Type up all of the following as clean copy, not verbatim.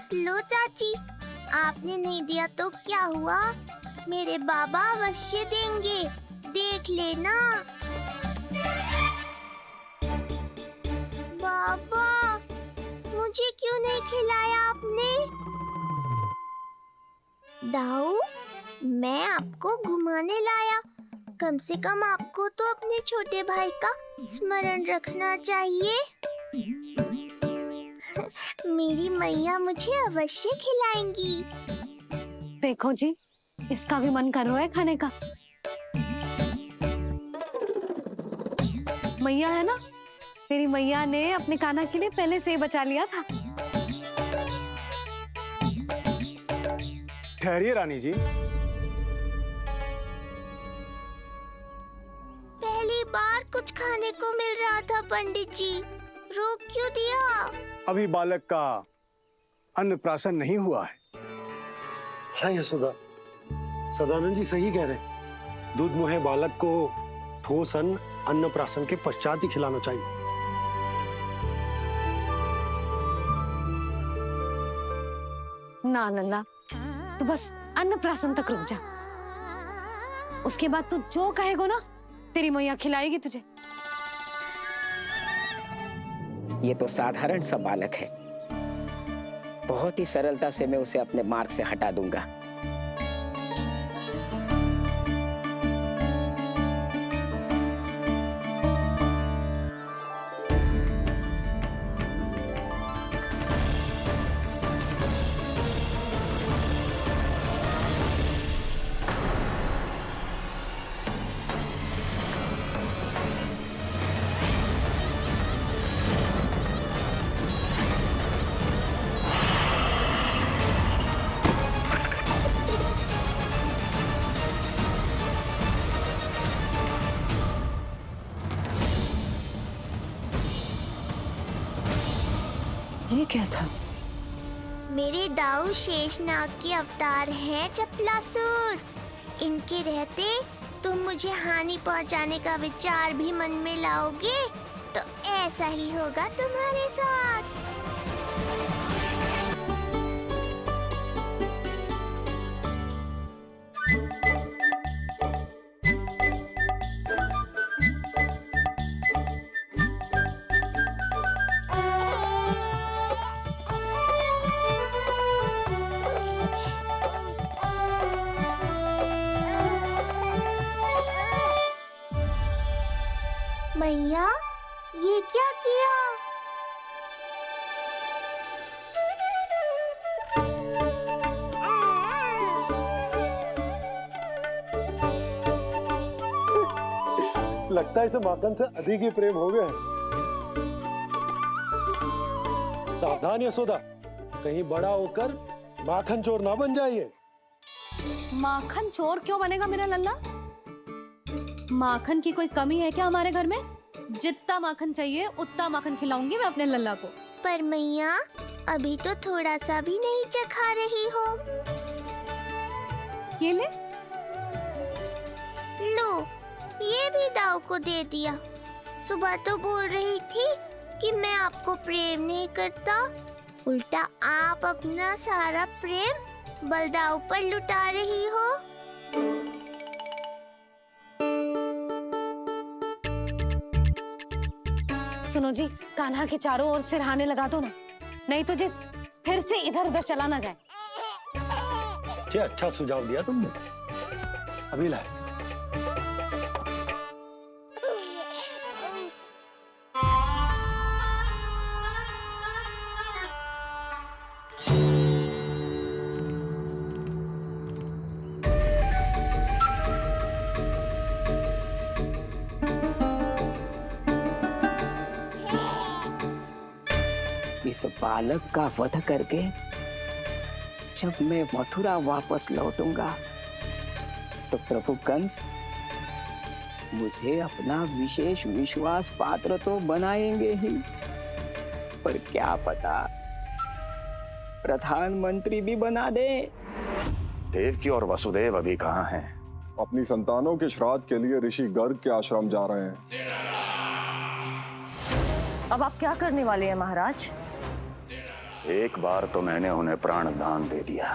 बस लो चाची, आपने नहीं दिया तो क्या हुआ, मेरे बाबा अवश्य देंगे, देख लेना। बाबा, मुझे क्यों नहीं खिलाया आपने? दाऊ, मैं आपको घुमाने लाया, कम से कम आपको तो अपने छोटे भाई का स्मरण रखना चाहिए। मेरी मैया मुझे अवश्य खिलाएंगी। देखो जी, इसका भी मन कर रहा है खाने का। मैया है ना, तेरी मैया ने अपने कान्हा के लिए पहले से ही बचा लिया था। ठहरिए रानी जी, पहली बार कुछ खाने को मिल रहा था पंडित जी, रोक क्यों दिया? अभी बालक का अन्नप्राशन नहीं हुआ है। हाँ यशोदा, सदानंद जी सही कह रहे। दूध मुहे बालक को ठोस अन्नप्राशन के पश्चात ही खिलाना चाहिए। ना लल्ला, तू बस अन्नप्राशन तक रुक जा, उसके बाद तू जो कहेगो ना तेरी मैया खिलाएगी तुझे। ये तो साधारण सा बालक है, बहुत ही सरलता से मैं उसे अपने मार्ग से हटा दूंगा। ये क्या था? मेरे दाऊ शेषनाग के अवतार हैं चपलासुर, इनके रहते तुम मुझे हानि पहुंचाने का विचार भी मन में लाओगे तो ऐसा ही होगा तुम्हारे साथ। मैया, ये क्या किया? लगता है इसे माखन से अधिक ही प्रेम हो गया। सावधान यशोदा, कहीं बड़ा होकर माखन चोर ना बन जाइए। माखन चोर क्यों बनेगा मेरा लल्ला? माखन की कोई कमी है क्या हमारे घर में? जितना माखन चाहिए उतना माखन खिलाऊंगी मैं अपने लल्ला को। पर मैया, अभी तो थोड़ा सा भी नहीं चखा रही हो। ये ले। लो, ये भी दाऊ को दे दिया। सुबह तो बोल रही थी कि मैं आपको प्रेम नहीं करता, उल्टा आप अपना सारा प्रेम बलदाऊ पर लुटा रही हो। सुनो जी, कान्हा के चारों ओर सिरहाने लगा दो ना, नहीं तो जी फिर से इधर उधर चला ना जाए। अच्छा सुझाव दिया तुमने। अभी लाए। इस बालक का वध करके जब मैं मथुरा वापस लौटूंगा तो प्रभु कंस मुझे अपना विशेष विश्वास पात्र तो बनाएंगे ही, पर क्या पता प्रधानमंत्री भी बना दे। देवकी और वसुदेव अभी कहाँ हैं? अपनी संतानों के श्राद्ध के लिए ऋषि गर्ग के आश्रम जा रहे हैं। अब आप क्या करने वाले हैं महाराज? एक बार तो मैंने उन्हें प्राण दान दे दिया।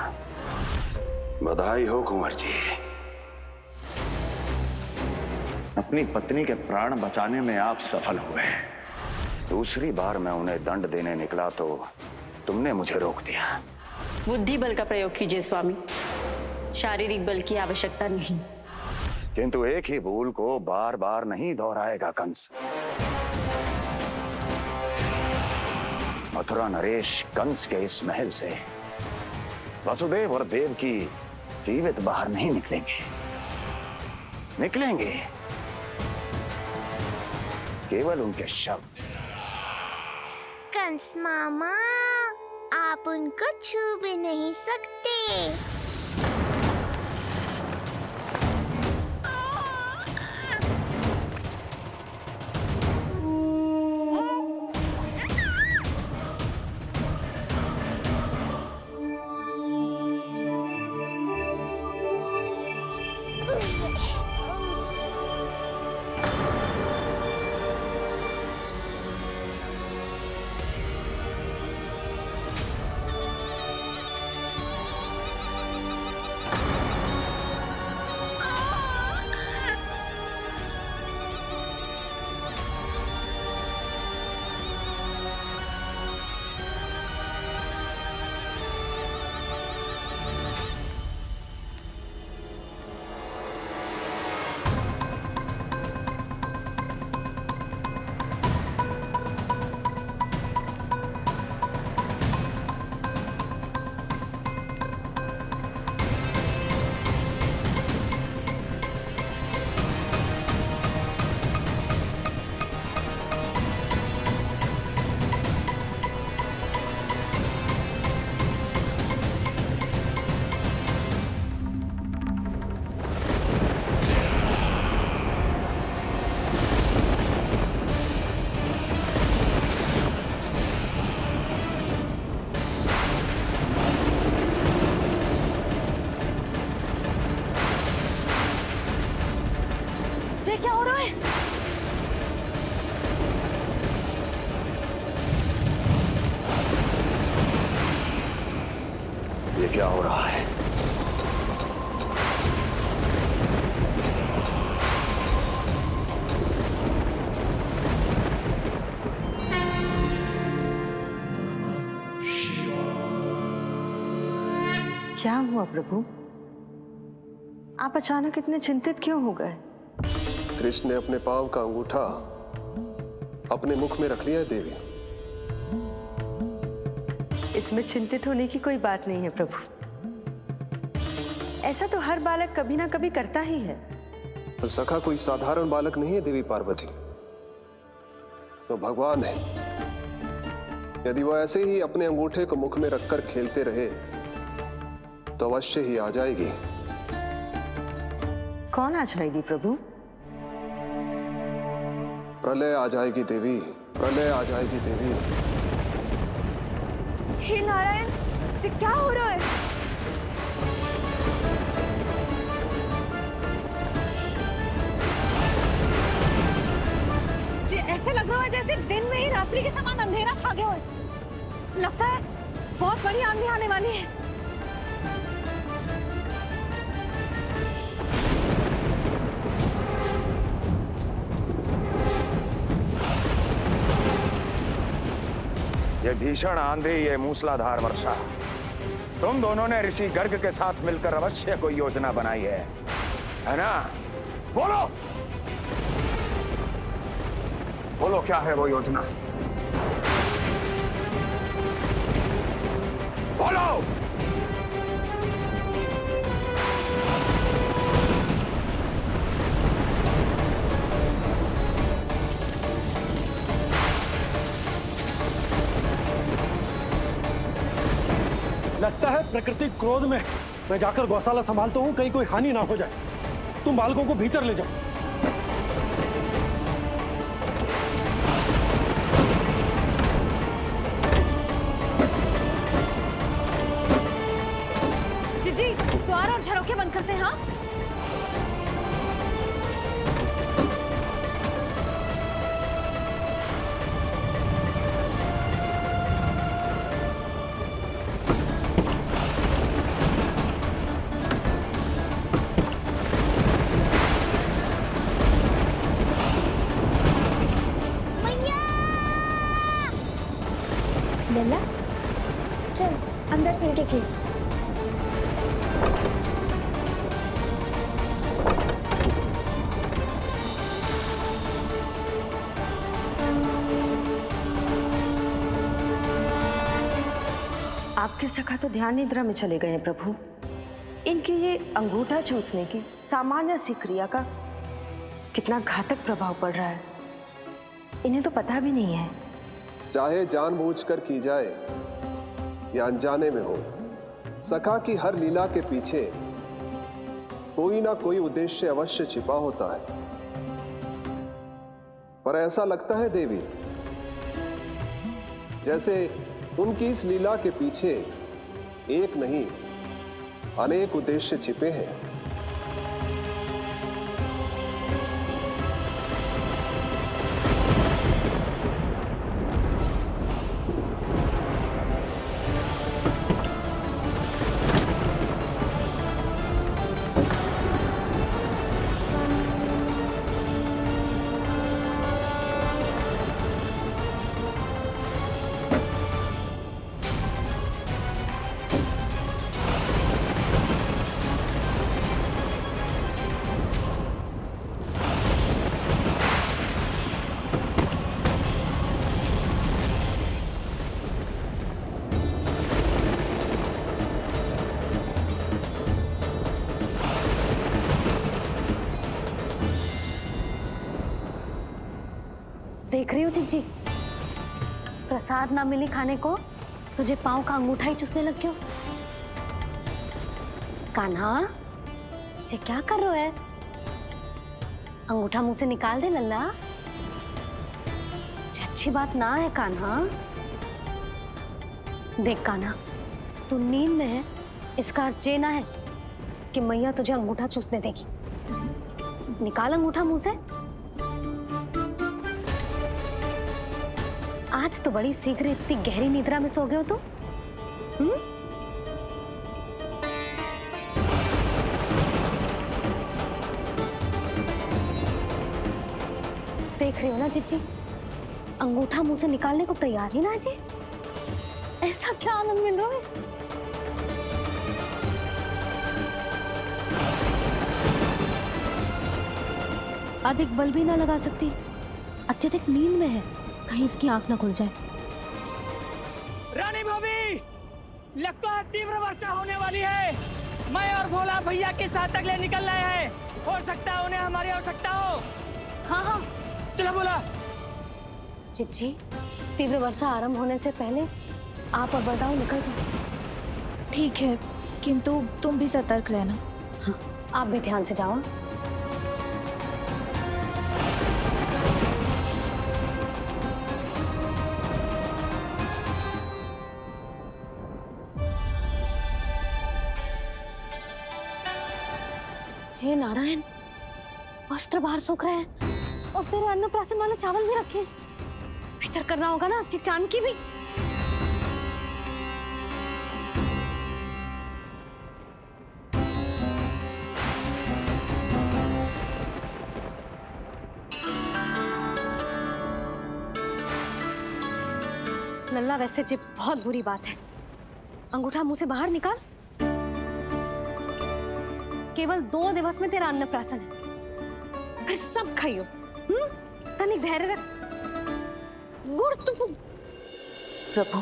बधाई हो कुंवर जी, अपनी पत्नी के प्राण बचाने में आप सफल हुए। दूसरी बार मैं उन्हें दंड देने निकला तो तुमने मुझे रोक दिया। बुद्धि बल का प्रयोग कीजिए स्वामी, शारीरिक बल की आवश्यकता नहीं। किंतु एक ही भूल को बार बार नहीं दोहराएगा कंस। मथुरा नरेश कंस के इस महल से वसुदेव और देव की जीवित बाहर नहीं निकलेंगे, केवल उनके शव। कंस मामा, आप उनको छू भी नहीं सकते। ये क्या हो रहा है? ये क्या हो रहा है? क्या हुआ प्रभु? आप अचानक इतने चिंतित क्यों हो गए? कृष्ण ने अपने पांव का अंगूठा अपने मुख में रख लिया है देवी। इसमें चिंतित होने की कोई बात नहीं है प्रभु। ऐसा तो हर बालक कभी ना कभी करता ही है। तो सखा कोई साधारण बालक नहीं है देवी पार्वती, तो भगवान है। यदि वो ऐसे ही अपने अंगूठे को मुख में रखकर खेलते रहे तो अवश्य ही आ जाएगी। कौन आ जाएगी प्रभु? प्रलय आ जाएगी देवी, प्रलय आ जाएगी देवी। हे नारायण, ये क्या हो रहा है? ये ऐसे लग रहा है जैसे दिन में ही रात्रि के समान अंधेरा छा गया हो। लगता है बहुत बड़ी आंधी आने वाली है। ये भीषण आंधी, ये मूसलाधार वर्षा, तुम दोनों ने ऋषि गर्ग के साथ मिलकर अवश्य कोई योजना बनाई है ना? बोलो बोलो, क्या है वो योजना? बोलो। लगता है प्रकृति क्रोध में। मैं जाकर गौशाला संभालता हूँ, कहीं कोई हानि ना हो जाए। तुम बालकों को भीतर ले जाओ। जी, द्वार और झरोखे बंद करते हैं। हाँ, चल अंदर चल के खेल। आपके सखा तो ध्यान निद्रा में चले गए हैं प्रभु। इनकी ये अंगूठा चूसने की सामान्य सी क्रिया का कितना घातक प्रभाव पड़ रहा है, इन्हें तो पता भी नहीं है। चाहे जानबूझकर की जाए या अनजाने में हो, सखा की हर लीला के पीछे कोई ना कोई उद्देश्य अवश्य छिपा होता है। पर ऐसा लगता है देवी जैसे उनकी इस लीला के पीछे एक नहीं अनेक उद्देश्य छिपे हैं। देख रही हो चिज्जी, प्रसाद ना मिली खाने को तुझे पाँव का अंगूठा ही चूसने लग गयो। कान्हा, ये क्या कर रहे हो है? अंगूठा मुंह से निकाल दे लल्ला। ये अच्छी बात ना है कान्हा। देख कान्हा, तू नींद में है, इसका अर्थ ये ना है कि मैया तुझे अंगूठा चूसने देगी। निकाल अंगूठा मुंह से। आज तो बड़ी शीघ्र इतनी गहरी निद्रा में सो गए हो तुम। देख रही हो ना चिच्ची, अंगूठा मुंह से निकालने को तैयार ही ना जी। ऐसा क्या आनंद मिल रहा है? अधिक बल भी ना लगा सकती, अत्यधिक नींद में है, कहीं इसकी आंख ना खुल जाए। रानी भाभी, लगता है तीव्र वर्षा होने वाली है। मैं और भोला भैया के साथ अगले निकल रहे हैं। हो सकता है उन्हें हमारी आवश्यकता हो। हाँ हाँ, चलो बोला। चिच्ची, तीव्र वर्षा आरंभ होने से पहले आप और बरदाऊ निकल जाओ। ठीक है, किंतु तुम भी सतर्क रहना। हाँ, आप भी ध्यान से जाओ। हे नारायण, वस्त्र बाहर सूख रहे हैं और तेरे अन्नप्राशन वाले चावल भी रखे हैं। भीतर करना होगा ना अच्छी चांद की भी। लल्ला, वैसे जी बहुत बुरी बात है। अंगूठा मुंह से बाहर निकाल। केवल 2 दिवस में तेरा अन्नप्राशन है, फिर सब खाइयो। तनिक धैर्य रख। गुड़ तो प्रभु,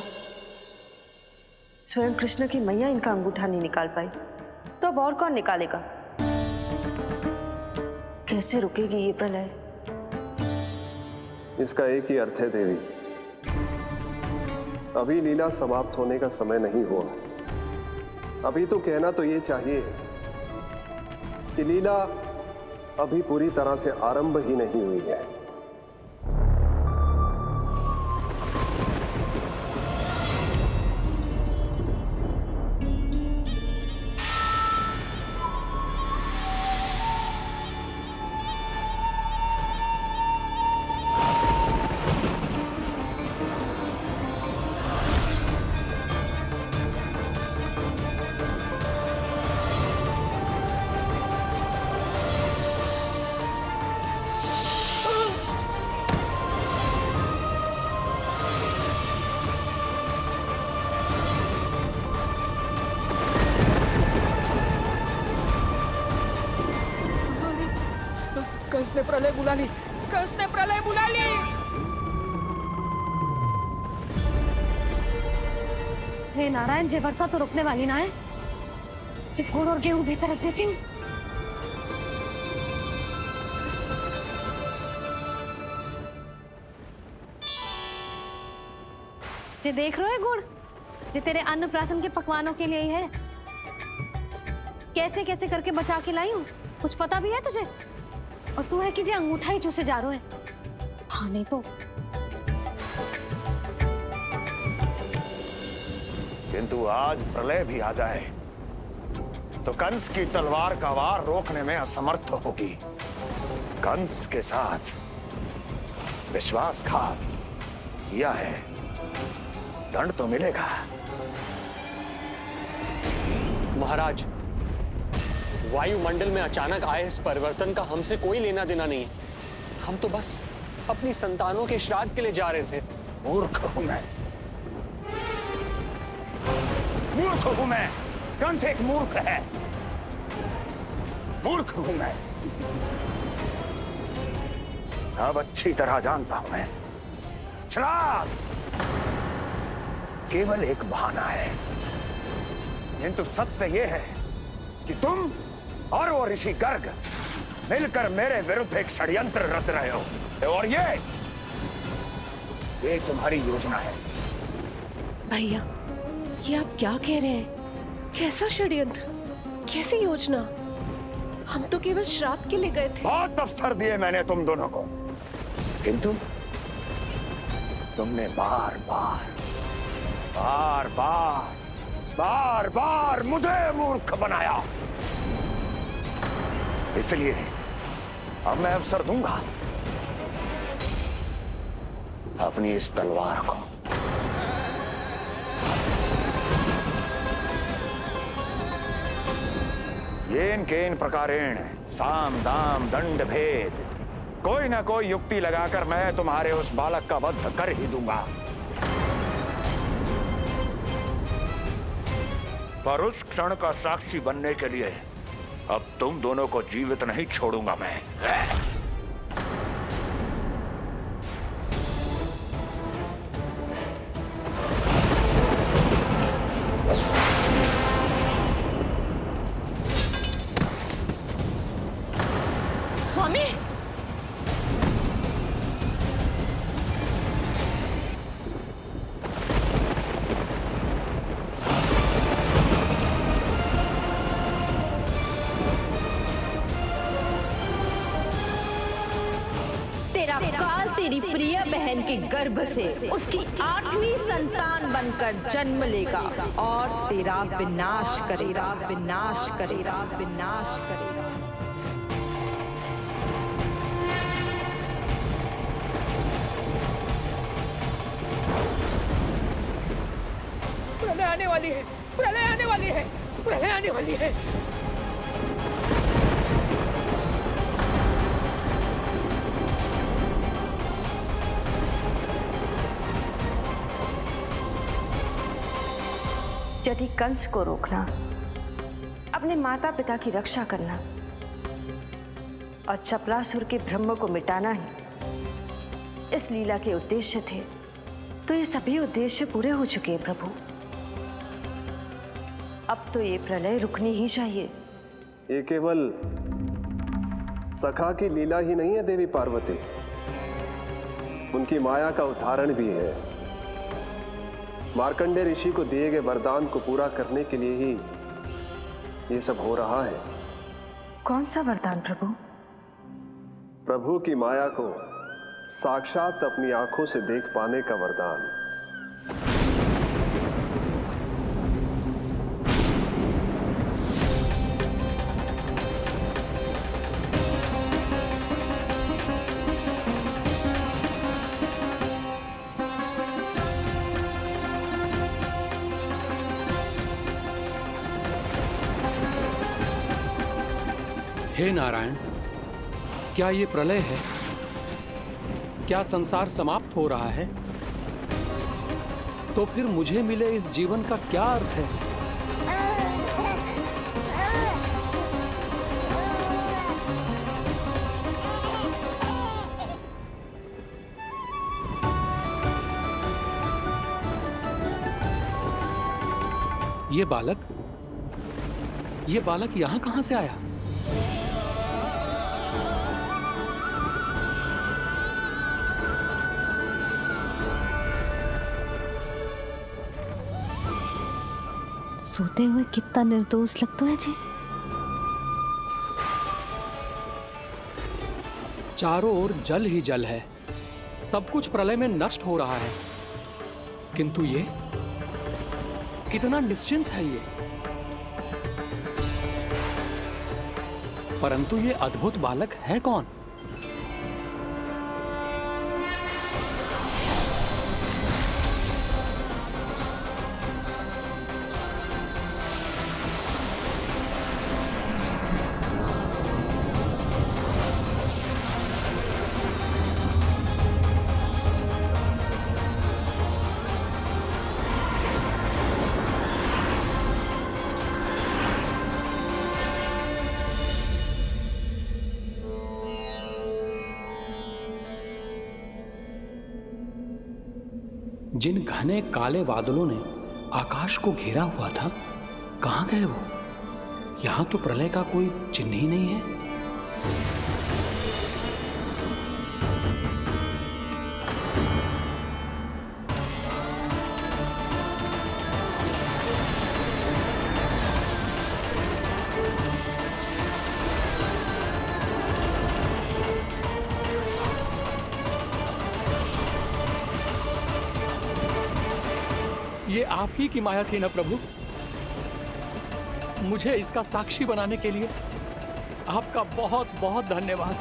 स्वयं कृष्ण की मैया इनका अंगूठा नहीं निकाल पाई, तो अब और कौन निकालेगा? कैसे रुकेगी ये प्रलय? इसका एक ही अर्थ है देवी, अभी लीला समाप्त होने का समय नहीं हुआ। अभी तो कहना तो ये चाहिए कि लीला अभी पूरी तरह से आरंभ ही नहीं हुई है। कंस ने प्रलय बुला ली, कंस ने प्रलय बुला ली। हे नारायण, जे वर्षा तो रुकने वाली ना है। जे गुड़ और गेहूं भीतर रख देती हूँ। जे देख रहे हो गुड़, जे तेरे अन्नप्राशन के पकवानों के लिए ही है। कैसे कैसे करके बचा के लाई हूँ, कुछ पता भी है तुझे? और तू है कि जे अंगूठा ही चूसे जा रहा है। हाँ नहीं तो। किंतु आज प्रलय भी आ जाए तो कंस की तलवार का वार रोकने में असमर्थ होगी। कंस के साथ विश्वासघात किया है, दंड तो मिलेगा। महाराज, वायुमंडल में अचानक आए इस परिवर्तन का हमसे कोई लेना देना नहीं है। हम तो बस अपनी संतानों के श्राद्ध के लिए जा रहे थे। मूर्ख हूं मैं, मूर्ख हूं मैं। कंस एक मूर्ख है, मूर्ख हूं मैं। अब अच्छी तरह जानता हूं मैं, श्राद्ध केवल एक बहाना है। किंतु सत्य यह है कि तुम और वो ऋषि गर्ग मिलकर मेरे विरुद्ध एक षड्यंत्र रच रहे हो, और ये तुम्हारी योजना है। भैया, ये आप क्या कह रहे हैं? कैसा षड्यंत्र, कैसी योजना? हम तो केवल श्राद्ध के लिए गए थे। बहुत अवसर दिए मैंने तुम दोनों को, किंतु तुमने बार बार बार बार बार बार मुझे मूर्ख बनाया। इसलिए अब मैं अवसर दूंगा अपनी इस तलवार को। येन केन प्रकारेण साम दाम दंड भेद, कोई ना कोई युक्ति लगाकर मैं तुम्हारे उस बालक का वध कर ही दूंगा। पर उस क्षण का साक्षी बनने के लिए अब तुम दोनों को जीवित नहीं छोड़ूंगा मैं। स्वामी, तेरा काल तेरी प्रिय बहन के गर्भ से उसकी 8वीं संतान बनकर जन्म लेगा और तेरा विनाश करेगा, विनाश करेगा, विनाश करेगा। प्रलय आने वाली है, प्रलय आने वाली है, प्रलय आने वाली है। यदि कंस को रोकना, अपने माता पिता की रक्षा करना और चपलासुर के ब्रह्म को मिटाना ही इस लीला के उद्देश्य थे, तो ये सभी उद्देश्य पूरे हो चुके हैं प्रभु। अब तो ये प्रलय रुकनी ही चाहिए। ये केवल सखा की लीला ही नहीं है देवी पार्वती, उनकी माया का उदाहरण भी है। मार्कंडेय ऋषि को दिए गए वरदान को पूरा करने के लिए ही ये सब हो रहा है। कौन सा वरदान प्रभु? प्रभु की माया को साक्षात अपनी आंखों से देख पाने का वरदान। हे नारायण, क्या ये प्रलय है? क्या संसार समाप्त हो रहा है? तो फिर मुझे मिले इस जीवन का क्या अर्थ है? ये बालक यहां कहां से आया? सोते हुए कितना निर्दोष लगता है जी। चारों ओर जल ही जल है, सब कुछ प्रलय में नष्ट हो रहा है, किंतु ये कितना निश्चिंत है ये। परंतु ये अद्भुत बालक है कौन? जिन घने काले बादलों ने आकाश को घेरा हुआ था, कहां गए वो? यहां तो प्रलय का कोई चिन्ह ही नहीं है। ये आप ही की माया थी ना प्रभु? मुझे इसका साक्षी बनाने के लिए आपका बहुत बहुत धन्यवाद।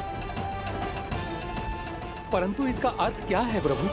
परंतु इसका अर्थ क्या है प्रभु?